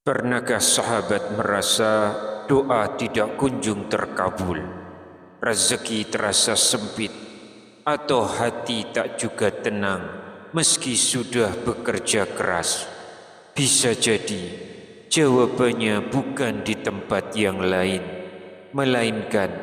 Pernahkah sahabat merasa doa tidak kunjung terkabul, rezeki terasa sempit, atau hati tak juga tenang meski sudah bekerja keras? Bisa jadi jawabannya bukan di tempat yang lain, melainkan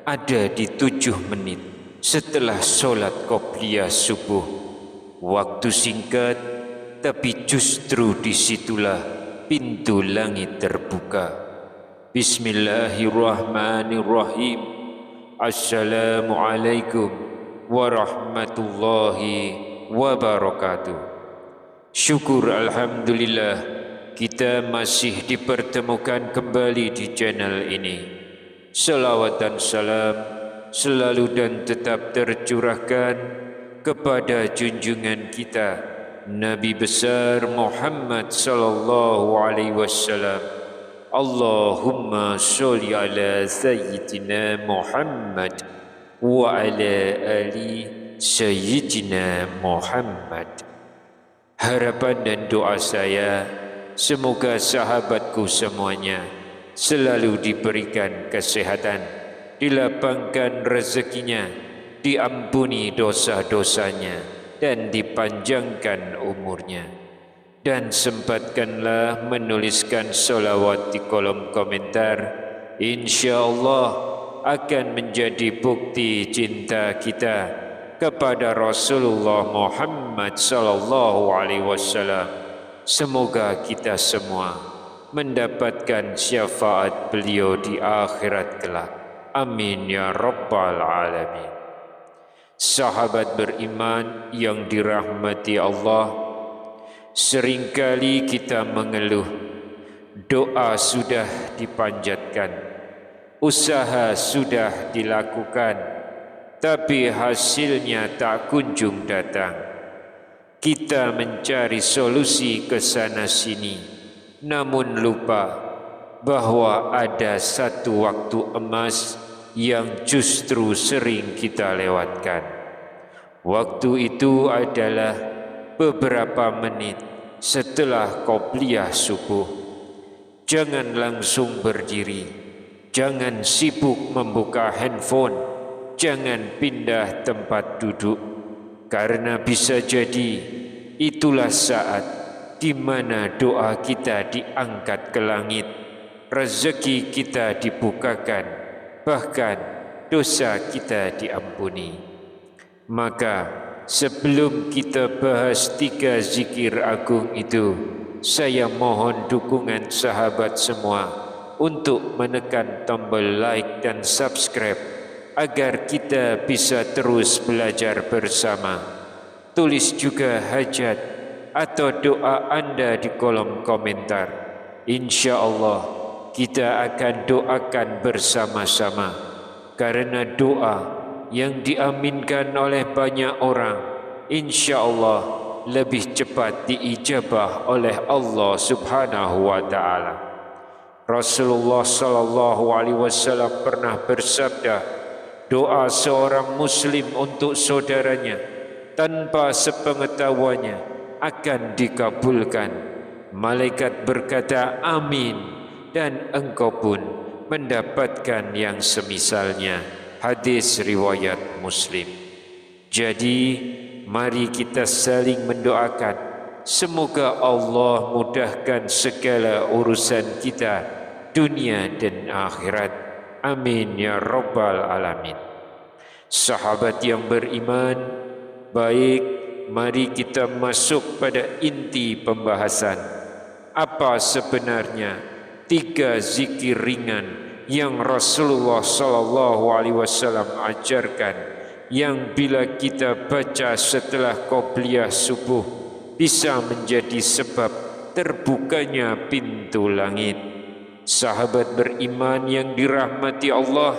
ada di 7 menit setelah solat qobliyah subuh. Waktu singkat, tapi justru disitulah pintu langit terbuka. Bismillahirrahmanirrahim. Assalamualaikum warahmatullahi wabarakatuh. Syukur alhamdulillah kita masih dipertemukan kembali di channel ini. Salawat dan salam selalu dan tetap tercurahkan kepada junjungan kita Nabi besar Muhammad sallallahu alaihi wasallam. Allahumma sholli ala sayyidina Muhammad wa ala ali sayyidina Muhammad. Harapan dan doa saya, semoga sahabatku semuanya selalu diberikan kesehatan, dilapangkan rezekinya, diampuni dosa-dosanya, dan dipanjangkan umurnya. Dan sempatkanlah menuliskan solawat di kolom komentar. InsyaAllah akan menjadi bukti cinta kita kepada Rasulullah Muhammad sallallahu alaihi wasallam. Semoga kita semua mendapatkan syafaat beliau di akhirat kelak. Amin ya rabbal alamin. Sahabat beriman yang dirahmati Allah, seringkali kita mengeluh, doa sudah dipanjatkan, usaha sudah dilakukan, tapi hasilnya tak kunjung datang. Kita mencari solusi ke sana sini, namun lupa bahwa ada satu waktu emas yang justru sering kita lewatkan. Waktu itu adalah beberapa menit setelah qobliyah subuh. Jangan langsung berdiri, jangan sibuk membuka handphone, jangan pindah tempat duduk, karena bisa jadi itulah saat di mana doa kita diangkat ke langit, rezeki kita dibukakan, bahkan dosa kita diampuni. Maka sebelum kita bahas 3 zikir agung itu, saya mohon dukungan sahabat semua untuk menekan tombol like dan subscribe agar kita bisa terus belajar bersama. Tulis juga hajat atau doa Anda di kolom komentar. InsyaAllah kita akan doakan bersama-sama, karena doa yang diaminkan oleh banyak orang InsyaAllah lebih cepat diijabah oleh Allah subhanahu wa ta'ala. Rasulullah sallallahu alaihi wasallam pernah bersabda, doa seorang muslim untuk saudaranya tanpa sepengetahuannya akan dikabulkan. Malaikat berkata amin, dan engkau pun mendapatkan yang semisalnya. Hadis riwayat Muslim. Jadi mari kita saling mendoakan, semoga Allah mudahkan segala urusan kita dunia dan akhirat. Amin ya rabbal alamin. Sahabat yang beriman, baik, mari kita masuk pada inti pembahasan. Apa sebenarnya 3 zikir ringan yang Rasulullah sallallahu alaihi wasallam ajarkan, yang bila kita baca setelah qobliyah subuh bisa menjadi sebab terbukanya pintu langit? Sahabat beriman yang dirahmati Allah,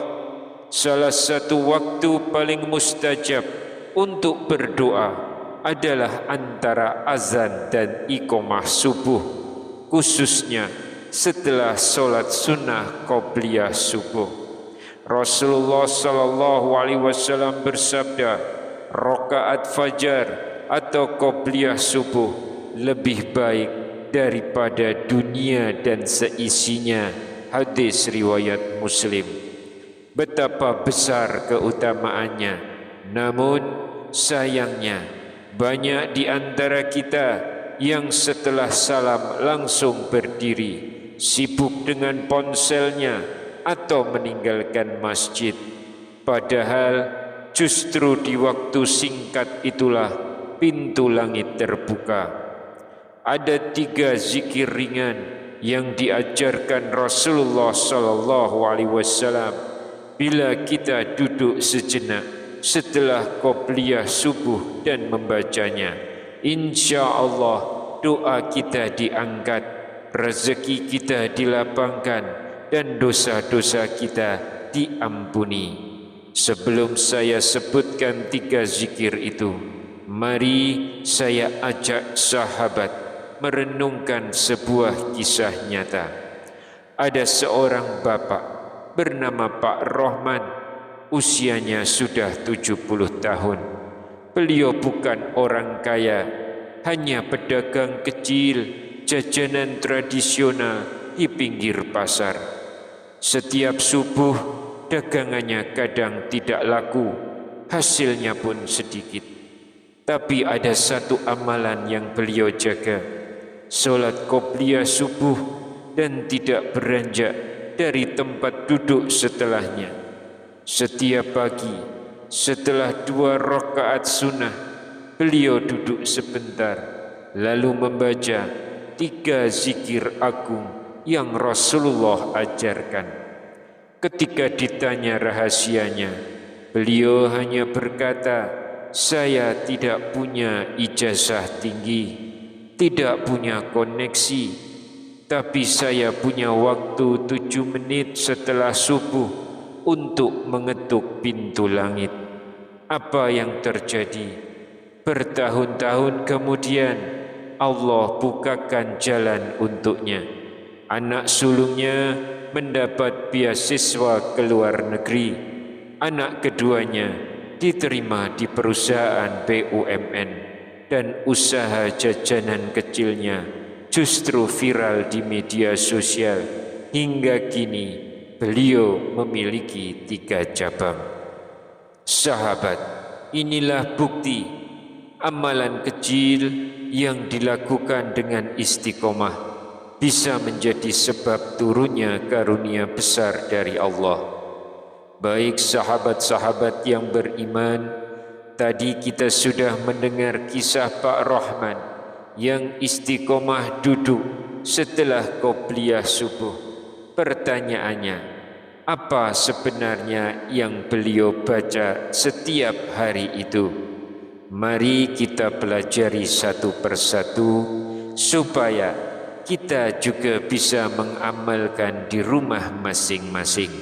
salah satu waktu paling mustajab untuk berdoa adalah antara azan dan iqamah subuh, khususnya setelah solat sunnah qobliyah subuh. Rasulullah sallallahu alaihi wasallam bersabda, rakaat fajar atau qobliyah subuh lebih baik daripada dunia dan seisinya. Hadis riwayat Muslim. Betapa besar keutamaannya. Namun sayangnya banyak di antara kita yang setelah salam langsung berdiri, sibuk dengan ponselnya atau meninggalkan masjid. Padahal justru di waktu singkat itulah pintu langit terbuka. Ada 3 zikir ringan yang diajarkan Rasulullah SAW bila kita duduk sejenak setelah qobliyah subuh dan membacanya. Insya Allah doa kita diangkat, rezeki kita dilapangkan, dan dosa-dosa kita diampuni. Sebelum saya sebutkan 3 zikir itu, mari saya ajak sahabat merenungkan sebuah kisah nyata. Ada seorang bapak bernama Pak Rohman, usianya sudah 70 tahun. Beliau bukan orang kaya, hanya pedagang kecil, jajanan tradisional di pinggir pasar. Setiap subuh dagangannya kadang tidak laku, hasilnya pun sedikit. Tapi ada satu amalan yang beliau jaga, solat qobliyah subuh dan tidak beranjak dari tempat duduk setelahnya. Setiap pagi setelah 2 rakaat sunnah, beliau duduk sebentar lalu membaca 3 zikir agung yang Rasulullah ajarkan. Ketika ditanya rahasianya, beliau hanya berkata, "Saya tidak punya ijazah tinggi, tidak punya koneksi, tapi saya punya waktu 7 menit setelah subuh untuk mengetuk pintu langit." Apa yang terjadi? Bertahun-tahun kemudian Allah bukakan jalan untuknya. Anak sulungnya mendapat beasiswa ke luar negeri. Anak keduanya diterima di perusahaan BUMN, dan usaha jajanan kecilnya justru viral di media sosial. Hingga kini beliau memiliki 3 cabang. Sahabat, inilah bukti amalan kecil yang dilakukan dengan istiqomah bisa menjadi sebab turunnya karunia besar dari Allah. Baik sahabat-sahabat yang beriman, tadi kita sudah mendengar kisah Pak Rohman yang istiqomah duduk setelah qobliyah subuh. Pertanyaannya, apa sebenarnya yang beliau baca setiap hari itu? Mari kita pelajari satu persatu supaya kita juga bisa mengamalkan di rumah masing-masing.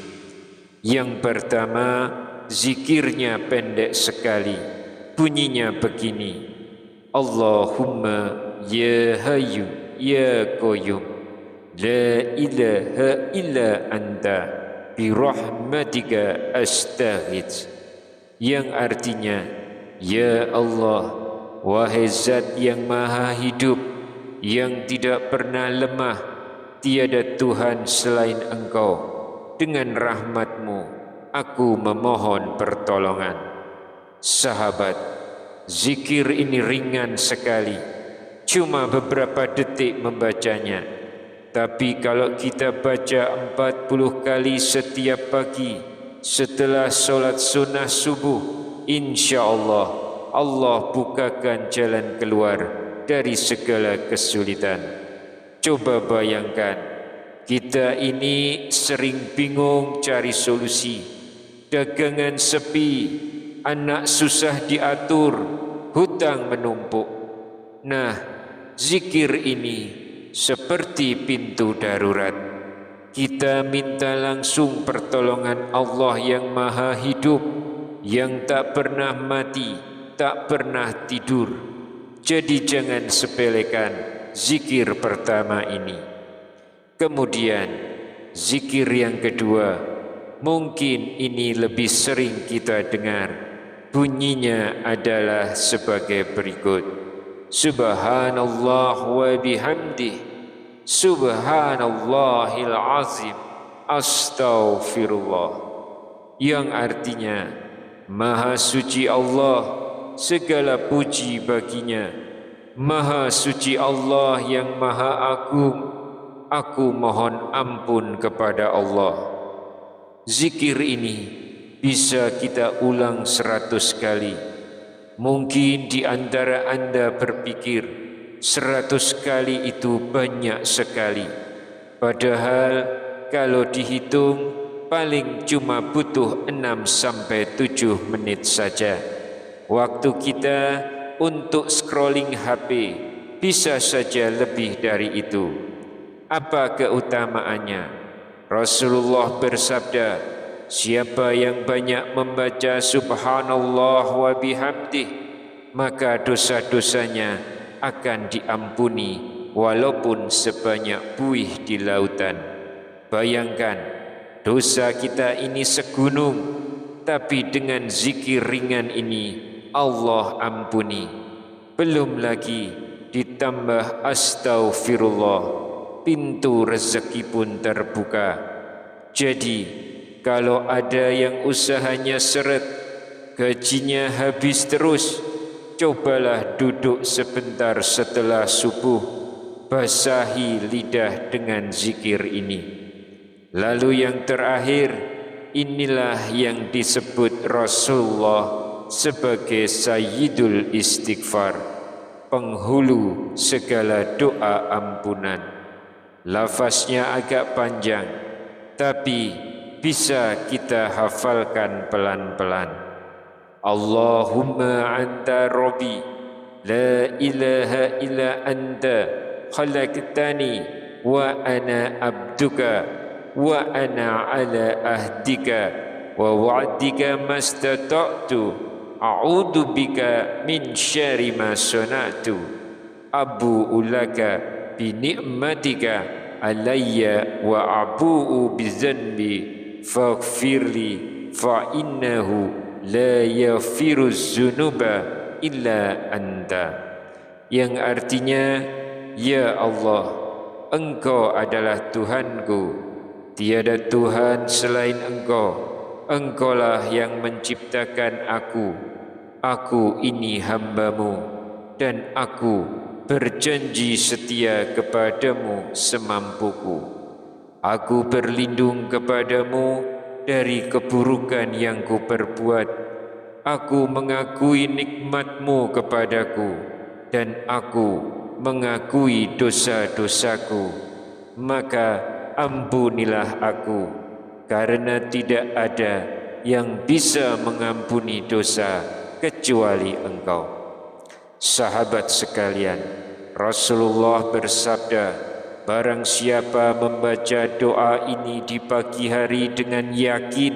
Yang pertama, zikirnya pendek sekali. Bunyinya begini: Allahumma ya hayyu ya qayyum la ilaha illa anta birahmatika astaghits. Yang artinya, ya Allah, wahai zat yang maha hidup, yang tidak pernah lemah, tiada Tuhan selain Engkau, dengan rahmat-Mu aku memohon pertolongan. Sahabat, zikir ini ringan sekali, cuma beberapa detik membacanya. Tapi kalau kita baca 40 kali setiap pagi setelah solat sunnah subuh, insya Allah Allah bukakan jalan keluar dari segala kesulitan. Coba bayangkan, kita ini sering bingung cari solusi. Dagangan sepi, anak susah diatur, hutang menumpuk. Nah, zikir ini seperti pintu darurat. Kita minta langsung pertolongan Allah yang maha hidup, yang tak pernah mati, tak pernah tidur. Jadi jangan sepelekan zikir pertama ini. Kemudian zikir yang kedua, mungkin ini lebih sering kita dengar. Bunyinya adalah sebagai berikut: Subhanallah wa bihamdih, Subhanallahil azim, astaghfirullah, yang artinya Maha suci Allah, segala puji baginya. Maha suci Allah yang maha agung, aku mohon ampun kepada Allah. Zikir ini bisa kita ulang 100 kali. Mungkin di antara Anda berpikir 100 kali itu banyak sekali. Padahal kalau dihitung paling cuma butuh 6 sampai 7 menit saja. Waktu kita untuk scrolling HP bisa saja lebih dari itu. Apa keutamaannya? Rasulullah bersabda, siapa yang banyak membaca subhanallah wa bihamdih, maka dosa-dosanya akan diampuni walaupun sebanyak buih di lautan. Bayangkan, dosa kita ini segunung, tapi dengan zikir ringan ini Allah ampuni. Belum lagi ditambah astaghfirullah, pintu rezeki pun terbuka. Jadi kalau ada yang usahanya seret, gajinya habis terus, cobalah duduk sebentar setelah subuh, basahi lidah dengan zikir ini. Lalu yang terakhir, inilah yang disebut Rasulullah sebagai Sayyidul Istighfar, penghulu segala doa ampunan. Lafaznya agak panjang, tapi bisa kita hafalkan pelan-pelan. Allahumma anta Rabbi, la ilaha illa anta, khalaqtani wa ana abduka, wa ana ala ahdika wa wa'dika mastata'tu, a'udzu bika min syarri ma sana'tu, abu'u laka bi ni'matika alayya wa abu'u bi dzanbi faghfirli fa innahu la yaghfiru dzunuba illa anta. Yang artinya, ya Allah, Engkau adalah Tuhanku, tiada Tuhan selain Engkau. Engkaulah yang menciptakan aku ini hamba-Mu, dan aku berjanji setia kepadamu semampuku. Aku berlindung kepadamu dari keburukan yang kuperbuat. Aku mengakui nikmat-Mu kepadaku, dan aku mengakui dosa-dosaku. Maka ampunilah aku, karena tidak ada yang bisa mengampuni dosa kecuali Engkau. Sahabat sekalian, Rasulullah bersabda, barang siapa membaca doa ini di pagi hari dengan yakin,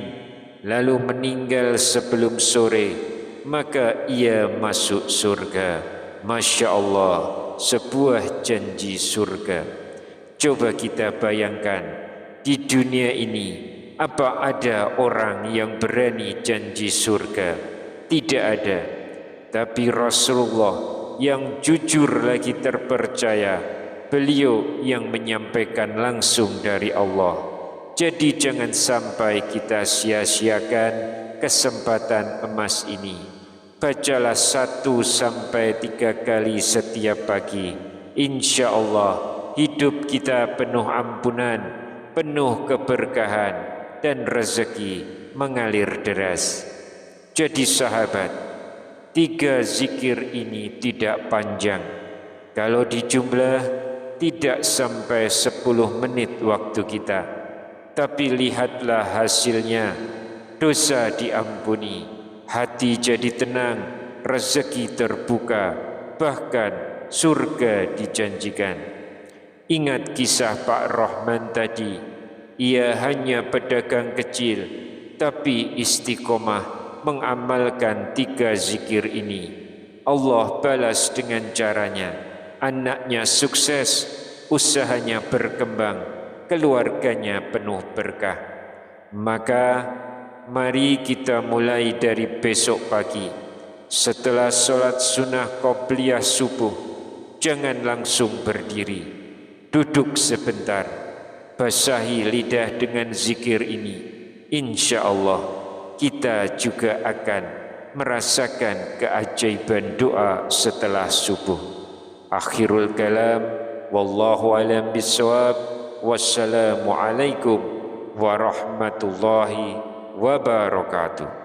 lalu meninggal sebelum sore, maka ia masuk surga. Masya Allah, sebuah janji surga. Coba kita bayangkan, di dunia ini apa ada orang yang berani janji surga? Tidak ada. Tapi Rasulullah yang jujur lagi terpercaya, beliau yang menyampaikan langsung dari Allah. Jadi jangan sampai kita sia-siakan kesempatan emas ini. Bacalah 1 sampai 3 kali setiap pagi. Insya Allah hidup kita penuh ampunan, penuh keberkahan, dan rezeki mengalir deras. Jadi sahabat, 3 zikir ini tidak panjang. Kalau dijumlah tidak sampai 10 menit waktu kita. Tapi lihatlah hasilnya, dosa diampuni, hati jadi tenang, rezeki terbuka, bahkan surga dijanjikan. Ingat kisah Pak Rahman tadi. Ia hanya pedagang kecil, tapi istiqomah mengamalkan 3 zikir ini. Allah balas dengan caranya. Anaknya sukses, usahanya berkembang, keluarganya penuh berkah. Maka mari kita mulai dari besok pagi. Setelah sholat sunnah qobliyah subuh, jangan langsung berdiri. duduk sebentar, basahi lidah dengan zikir ini. Insya Allah kita juga akan merasakan keajaiban doa setelah subuh. Akhirul kalam, wallahu alam bissawab. Wassalamualaikum warahmatullahi wabarakatuh.